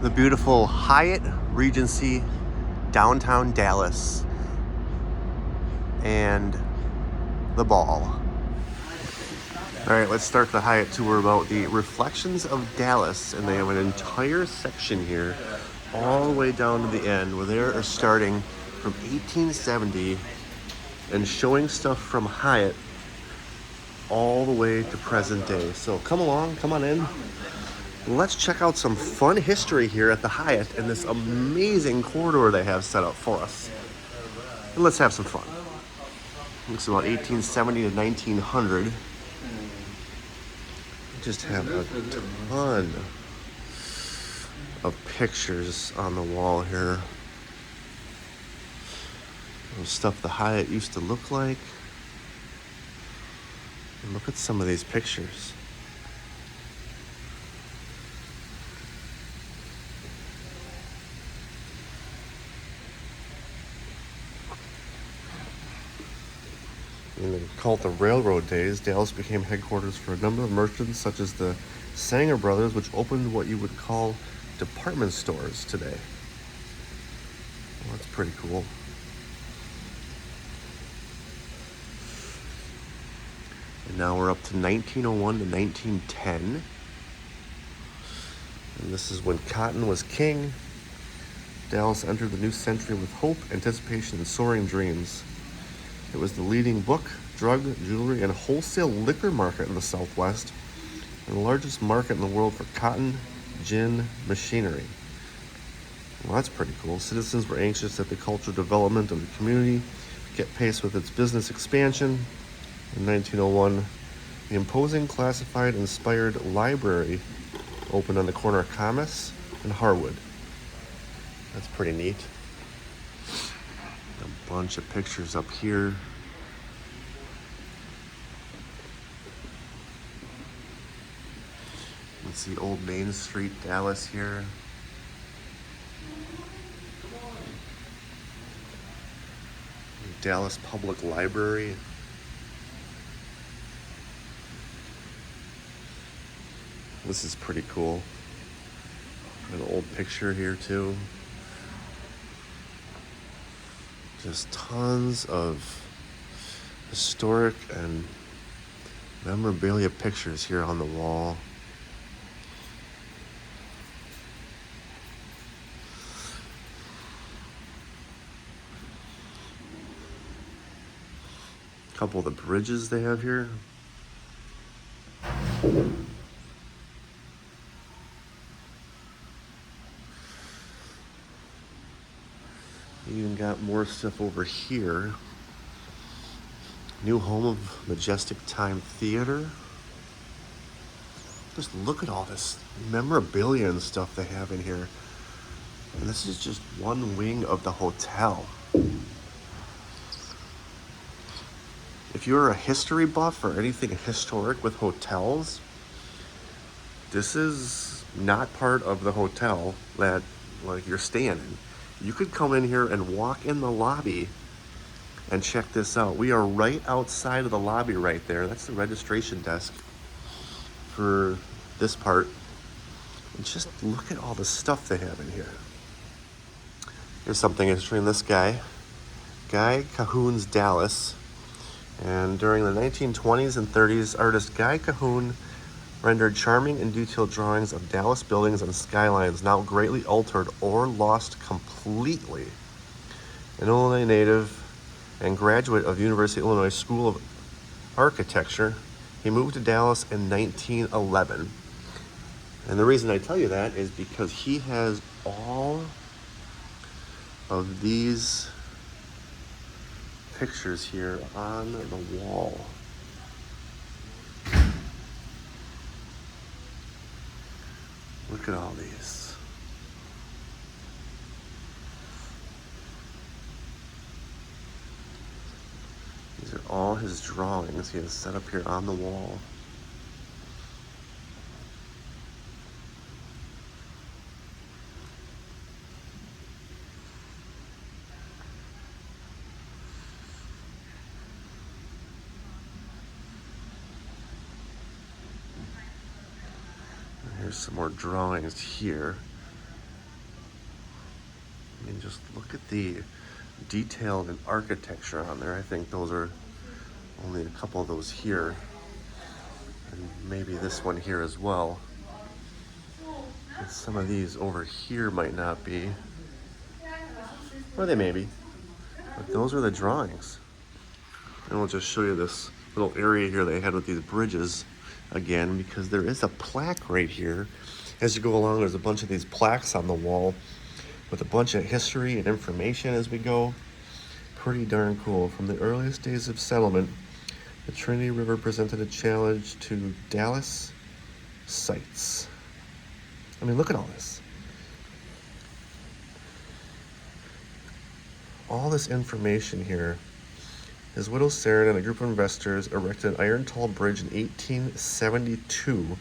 The beautiful Hyatt Regency Downtown Dallas and the ball. All right, let's start the Hyatt tour about the Reflections of Dallas, and they have an entire section here all the way down to the end where they are starting from 1870 and showing stuff from Hyatt all the way to present day. So come along, come on in. Let's check out some fun history here at the Hyatt in this amazing corridor they have set up for us. And let's have some fun. Looks about 1870 to 1900. Just have a ton of pictures on the wall here of stuff the Hyatt used to look like. And look at some of these pictures. In the called the railroad days, Dallas became headquarters for a number of merchants such as the Sanger brothers, which opened what you would call department stores today. Well, that's pretty cool. And now we're up to 1901 to 1910. And this is when cotton was king. Dallas entered the new century with hope, anticipation, and soaring dreams. It was the leading book, drug, jewelry, and wholesale liquor market in the Southwest, and the largest market in the world for cotton, gin, machinery. Well, that's pretty cool. Citizens were anxious that the cultural development of the community kept pace with its business expansion. In 1901, the imposing classified-inspired library opened on the corner of Commerce and Harwood. That's pretty neat. A bunch of pictures up here. You can see Old Main Street, Dallas here. Dallas Public Library. This is pretty cool. An old picture here too. Just tons of historic and memorabilia pictures here on the wall. A couple of the bridges they have here. You even got more stuff over here. New home of Majestic Time Theater. Just look at all this memorabilia and stuff they have in here. And this is just one wing of the hotel. If you're a history buff or anything historic with hotels, this is not part of the hotel that you're staying in. You could come in here and walk in the lobby and check this out. We are right outside of the lobby right there. That's the registration desk for this part. And just look at all the stuff they have in here. Here's something interesting in this guy. Guy Cahoon's Dallas. And during the 1920s and 30s, artist Guy Cahoon rendered charming and detailed drawings of Dallas buildings and skylines, now greatly altered or lost completely. An Illinois native and graduate of University of Illinois School of Architecture, he moved to Dallas in 1911. And the reason I tell you that is because he has all of these pictures here on the wall. Look at all these. These are all his drawings he has set up here on the wall. Here's some more drawings here. I mean, just look at the detail and architecture on there. I think those are only a couple of those here, and maybe this one here as well. And some of these over here might not be, or they may be, but those are the drawings. And we'll just show you this little area here they had with these bridges again, because there is a plaque right here. As you go along, there's a bunch of these plaques on the wall with a bunch of history and information as we go. Pretty darn cool. From the earliest days of settlement, the Trinity River presented a challenge to Dallas sites. I mean, look at all this. All this information here. His widow Sarah and a group of investors erected an iron tall bridge in 1872,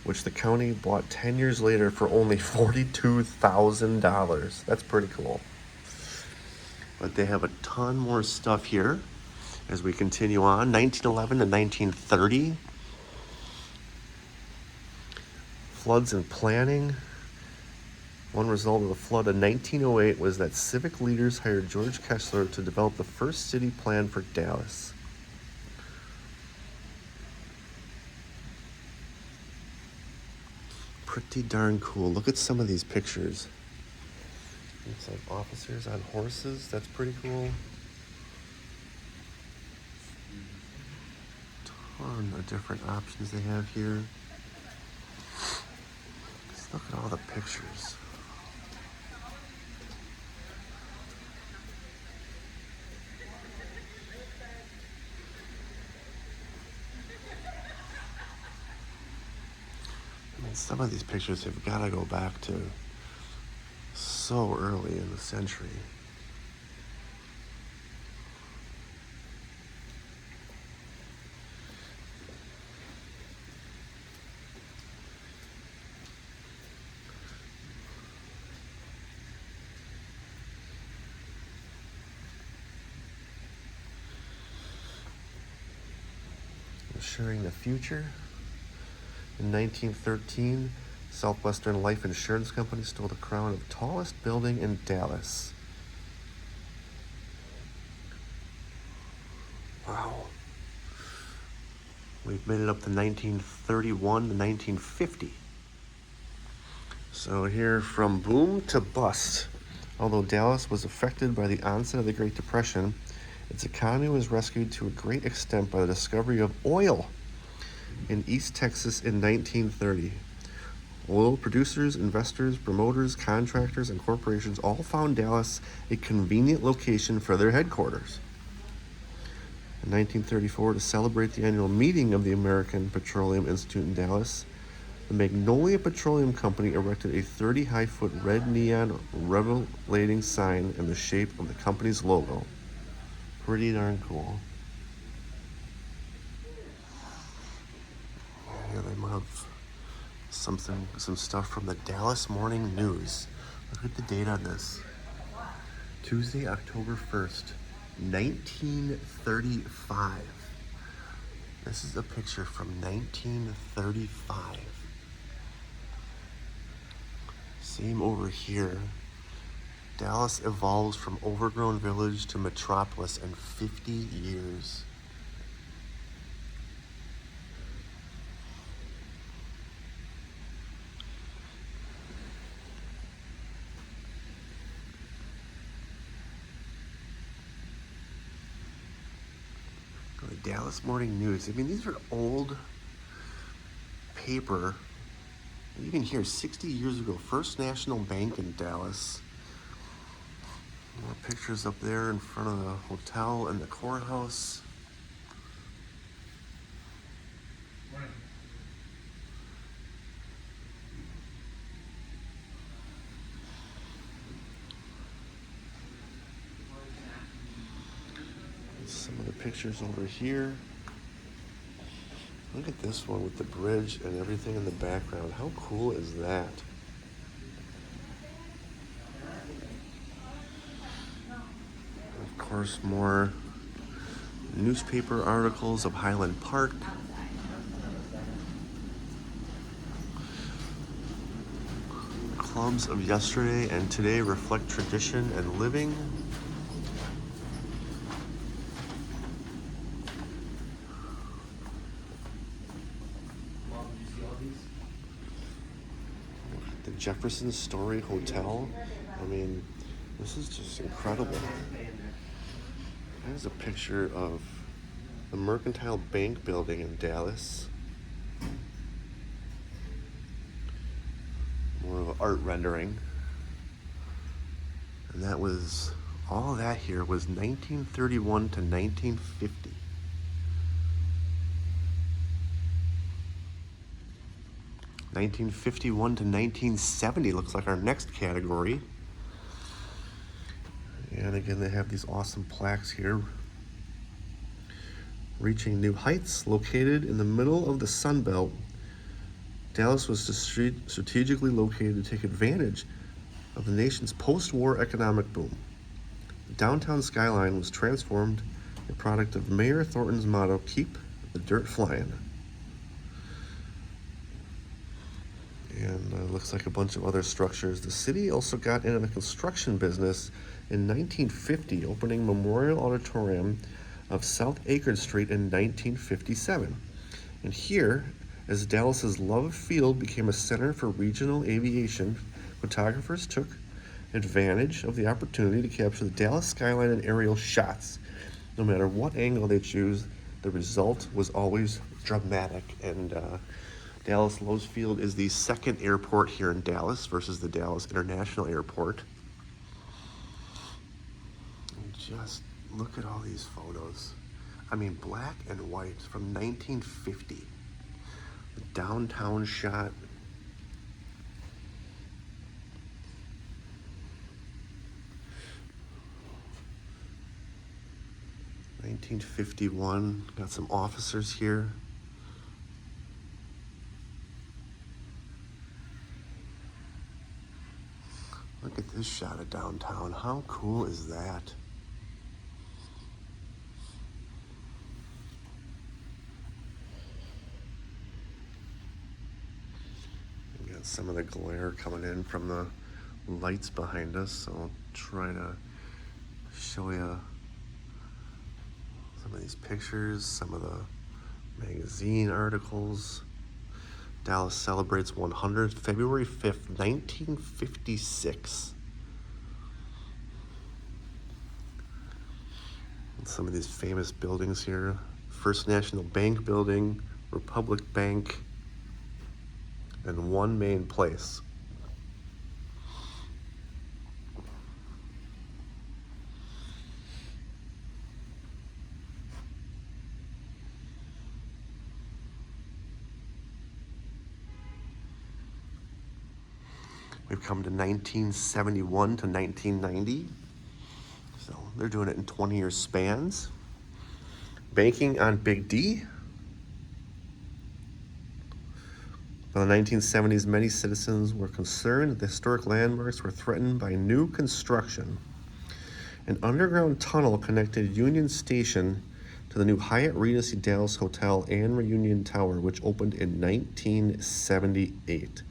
which the county bought 10 years later for only $42,000. That's pretty cool. But they have a ton more stuff here as we continue on. 1911 to 1930. Floods and planning. One result of the flood in 1908 was that civic leaders hired George Kessler to develop the first city plan for Dallas. Pretty darn cool. Look at some of these pictures. Looks like officers on horses. That's pretty cool. Ton of different options they have here. Just look at all the pictures. I mean, some of these pictures have got to go back to so early in the century. Ensuring the future. In 1913, Southwestern Life Insurance Company stole the crown of tallest building in Dallas. Wow. We've made it up to 1931 to 1950. So here, from boom to bust. Although Dallas was affected by the onset of the Great Depression, its economy was rescued to a great extent by the discovery of oil in East Texas in 1930. Oil producers, investors, promoters, contractors, and corporations all found Dallas a convenient location for their headquarters. In 1934, to celebrate the annual meeting of the American Petroleum Institute in Dallas, the Magnolia Petroleum Company erected a 30-high-foot red neon revelating sign in the shape of the company's logo. Pretty darn cool. Here they have some stuff from the Dallas Morning News. Look at the date on this. Tuesday, October 1st, 1935. This is a picture from 1935. Same over here. Dallas evolves from overgrown village to metropolis in 50 years. The Dallas Morning News. I mean, these are old paper. Even here, 60 years ago, First National Bank in Dallas. More pictures up there in front of the hotel and the courthouse. Some of the pictures over here. Look at this one with the bridge and everything in the background. How cool is that? Of course, more newspaper articles of Highland Park. Clubs of yesterday and today reflect tradition and living. The Jefferson Story Hotel. I mean, this is just incredible. Here's a picture of the Mercantile Bank building in Dallas. More of an art rendering. And that was, all that here was 1931 to 1950. (1951 to 1970) looks like our next category. And again, they have these awesome plaques here. Reaching new heights, located in the middle of the Sun Belt, Dallas was strategically located to take advantage of the nation's post-war economic boom. The downtown skyline was transformed, a product of Mayor Thornton's motto, "Keep the dirt flying." And looks like a bunch of other structures. The city also got into the construction business in 1950, opening Memorial Auditorium of South Acre Street in 1957. And here, as Dallas's Love Field became a center for regional aviation, photographers took advantage of the opportunity to capture the Dallas skyline in aerial shots. No matter what angle they choose, the result was always dramatic. And Dallas Love Field is the second airport here in Dallas versus the Dallas International Airport. And just look at all these photos. I mean, black and white from 1950. The downtown shot. (1951). Got some officers here. Look at this shot of downtown. How cool is that? We got some of the glare coming in from the lights behind us, so I'll try to show you some of these pictures, some of the magazine articles. Dallas celebrates 100th, February 5th, 1956. And some of these famous buildings here. First National Bank building, Republic Bank, and One Main Place. We've come to 1971 to 1990. So they're doing it in 20-year spans. Banking on Big D. By the 1970s, many citizens were concerned that the historic landmarks were threatened by new construction. An underground tunnel connected Union Station to the new Hyatt Regency Dallas Hotel and Reunion Tower, which opened in 1978.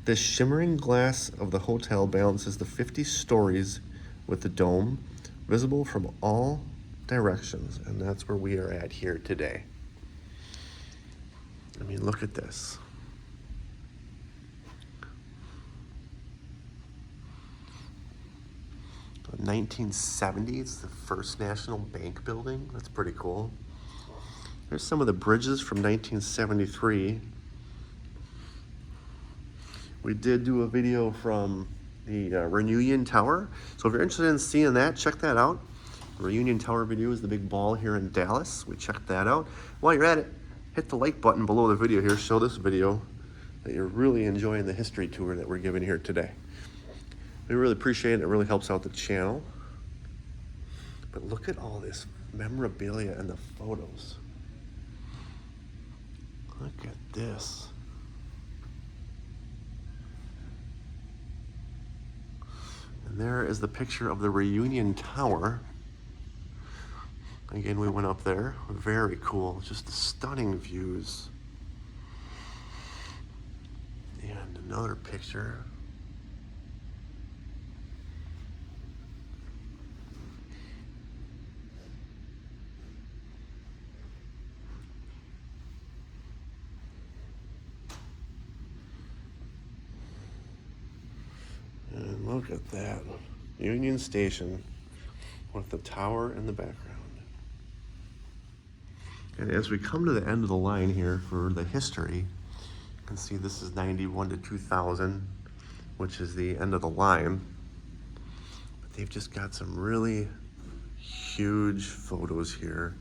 This shimmering glass of the hotel balances the 50 stories with the dome, visible from all directions, and that's where we are at here today. I mean, look at this. In 1970, it's the First National Bank building. That's pretty cool. There's some of the bridges from 1973. We did do a video from the Reunion Tower. So if you're interested in seeing that, check that out. The Reunion Tower video is the big ball here in Dallas. We checked that out. While you're at it, hit the like button below the video here. Show this video that you're really enjoying the history tour that we're giving here today. We really appreciate it. It really helps out the channel. But look at all this memorabilia and the photos. Look at this. And there is the picture of the Reunion Tower. Again, we went up there. Very cool. Just stunning views. And another picture. Look at that. Union Station with the tower in the background. And as we come to the end of the line here for the history, you can see this is 91 to 2000, which is the end of the line. But they've just got some really huge photos here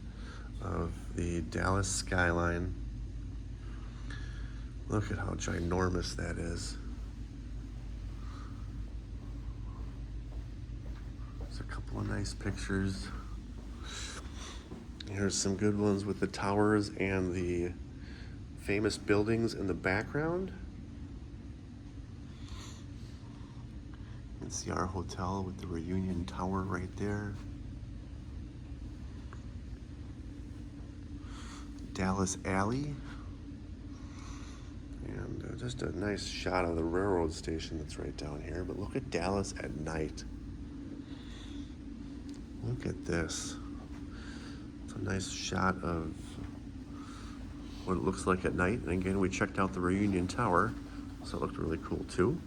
of the Dallas skyline. Look at how ginormous that is. There's a couple of nice pictures. Here's some good ones with the towers and the famous buildings in the background. You can see our hotel with the Reunion Tower right there. Dallas Alley. And just a nice shot of the railroad station that's right down here. But look at Dallas at night. Look at this. It's a nice shot of what it looks like at night. And again, we checked out the Reunion Tower, so it looked really cool too.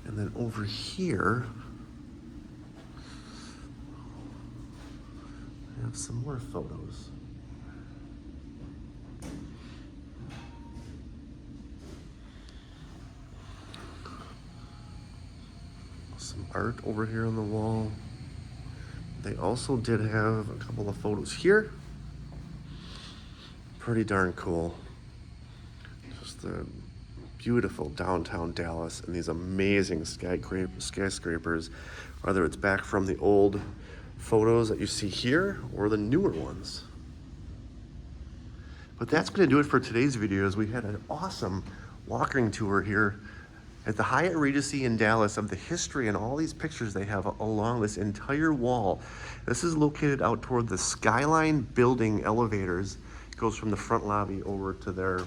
And then over here, we have some more photos. Some art over here on the wall. They also did have a couple of photos here. Pretty darn cool. Just the beautiful downtown Dallas and these amazing skyscrapers, whether it's back from the old photos that you see here or the newer ones. But that's going to do it for today's video, as we had an awesome walking tour here at the Hyatt Regency in Dallas of the history and all these pictures they have along this entire wall. This is located out toward the Skyline building elevators. It goes from the front lobby over to their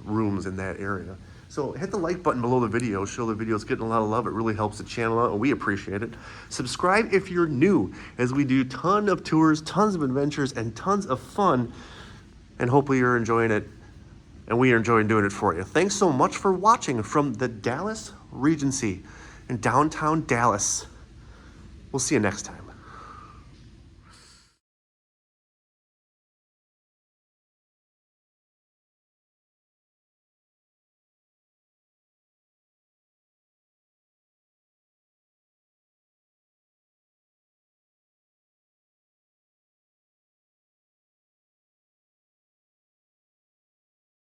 rooms in that area. So hit the like button below the video. Show the video's getting a lot of love. It really helps the channel out, and we appreciate it. Subscribe if you're new, as we do ton of tours, tons of adventures, and tons of fun. And hopefully you're enjoying it, and we are enjoying doing it for you. Thanks so much for watching from the Dallas Regency in downtown Dallas. We'll see you next time.